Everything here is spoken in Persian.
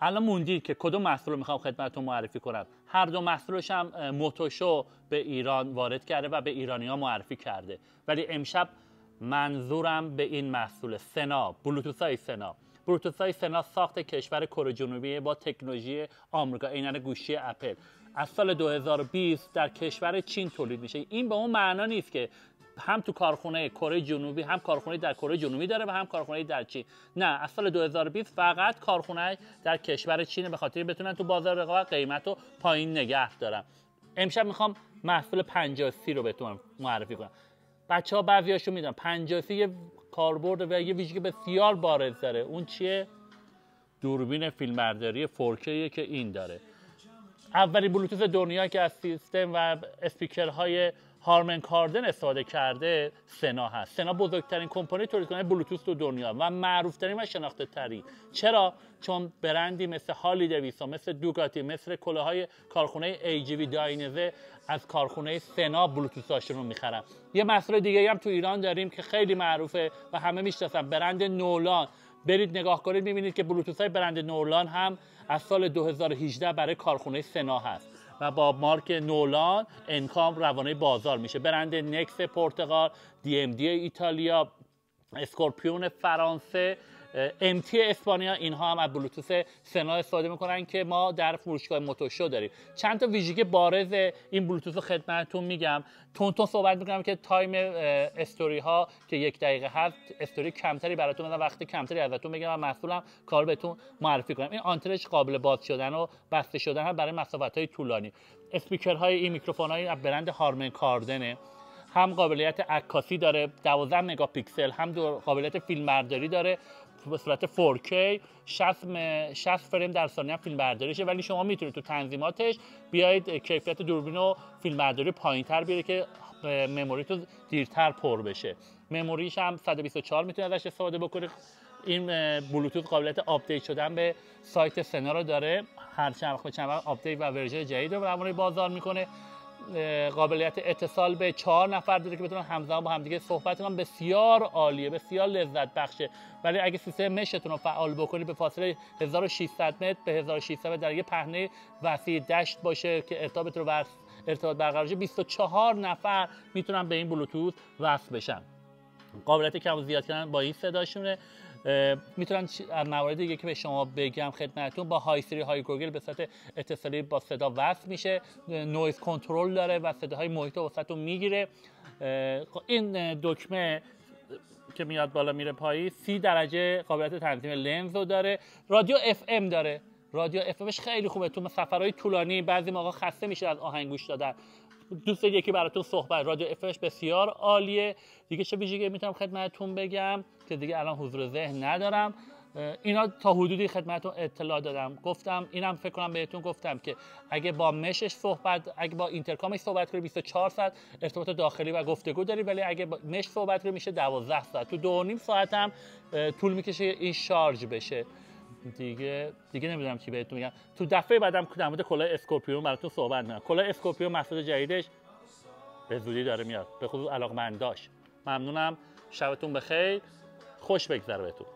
الان موندید که کدوم محصول رو میخوام خدمتتون معرفی کنم. هر دو محصولش هم موتوشو به ایران وارد کرده و به ایرانی‌ها معرفی کرده، ولی امشب منظورم به این محصول سنا، بلوتوث‌های سنا. بلوتوث‌های سنا ساخت کشور کره جنوبی با تکنولوژی آمریکا، عیناً گوشی اپل. از سال 2020 در کشور چین تولید میشه. این به اون معنا نیست که هم تو کارخونه کره جنوبی، هم کارخونه در کره جنوبی داره و هم کارخونه در چین. نه، از سال 2020 فقط کارخونه در کشور چین، به خاطر بتونن تو بازار رقابت قیمت رو پایین نگه دارن. امشب میخوام محصول 50C رو بهتون معرفی کنم. بچه‌ها بعضیاشو میدونن 50C یه کاربرد و یه ویژگی بسیار بارز داره. اون چیه؟ دوربین فیلمبرداری 4K که این داره. اولین بلوتوث دنیا که از سیستم و اسپیکرهای هارمن کاردن استفاده کرده سنا هست. سنا بزرگترین کمپانی تولید کننده بلوتوث تو دنیا و معروفترین و شناخته ترین. چرا؟ چون برندی مثل هارلی دیویدسون، مثل دوکاتی، مثل کلاهای کارخونه AGV داینزه از کارخونه سنا بلوتوثاشون رو میخرن. یه محصول دیگه هم تو ایران داریم که خیلی معروفه و همه میشناسن، برند نولان. برید نگاه کنید میبینید که بلوتوث های برند نولان هم از سال 2018 برای کارخونه سنا هست و با مارک نولان انکام روانه بازار میشه. برند نکس پرتغال، DMD ایتالیا، اسکورپیون فرانسه، MT اسپانیا، اینها هم از بلوتوث سنا استفاده میکنن که ما در فروشگاه موتوشو داریم. چند تا ویژگی بارز این بلوتوث رو خدمتتون میگم. تون صحبت میکنم که تایم استوری ها که 1 دقیقه هست، استوری کمتری براتون بدم، وقت کمتری ازتون بگم و محصولم کار بهتون معرفی کنم. این آنتنش قابل باز شدن و بسته شدن هم برای مسافت های طولانی. اسپیکرهای این میکروفون های برند هارمن کاردنه، هم قابلیت عکاسی داره 12 مگاپیکسل، هم قابلیت فیلمبرداری داره به صورت 4K 60 فریم در ثانیه فیلم برداری شه، ولی شما میتونید تو تنظیماتش بیاید کیفیت دوربین و فیلم برداری پایین‌تر بیاره که مموری تو دیرتر پر بشه. مموریش هم 124 میتونید ازش استفاده بکنید. این بلوتوث قابلیت آپدیت شدن به سایت سنا رو داره، هر چند وقت آپدیت و ورژن جدید رو برای بازار میکنه. قابلیت اتصال به 4 نفر داره که بتونن همزمان با همدیگه صحبت کنن. بسیار عالیه، بسیار لذت بخشه. ولی اگه سیستم مشتون رو فعال بکنید به فاصله 1600 متر به 1600 متر در یه پهنه وسیع دشت باشه که ارتباط برقرار شه، 24 نفر میتونن به این بلوتوث وصل بشن. قابلیت کم و زیاد کردن با این صداشونه. میتونن موارد دیگه که به شما بگم خدمتتون، با های سری های گوگل به صورت اتصالی با صدا وصل میشه. نویز کنترل داره و صداهای محیط رو وسطتون میگیره. این دکمه که میاد بالا میره پایین 30 درجه قابلیت تنظیم لنز رو داره. رادیو FM داره. رادیو FMش خیلی خوبه. تو سفرهای طولانی بعضی موقع خسته میشه از آهنگ گوش دادن، دوست دارید یکی براتون صحبت، رادیو FMش بسیار عالیه. دیگه چه ویژگی میتونم خدمتتون بگم که دیگه الان حضور ذهن ندارم. اینا تا حدودی خدمتتون اطلاع دادم. گفتم اینم فکر کنم بهتون گفتم که اگه با مشش اگه با اینترکامش صحبت کنی 24 ساعت ارتباط داخلی و گفتگو داری، ولی اگه با مش صحبت کنی میشه 12 ساعت. تو 2.5 ساعت هم طول میکشه این شارژ بشه. دیگه نمیدونم چی بهتون میگم. تو دفعه بعدم در مورد کلاه اسکورپیون براتون صحبت میکنم. کلاه اسکورپیون محصول جدیدش به زودی داره میاد، به خصوص علاقمنداش. ممنونم. شبتون بخیر، خوش بگذره بهتون.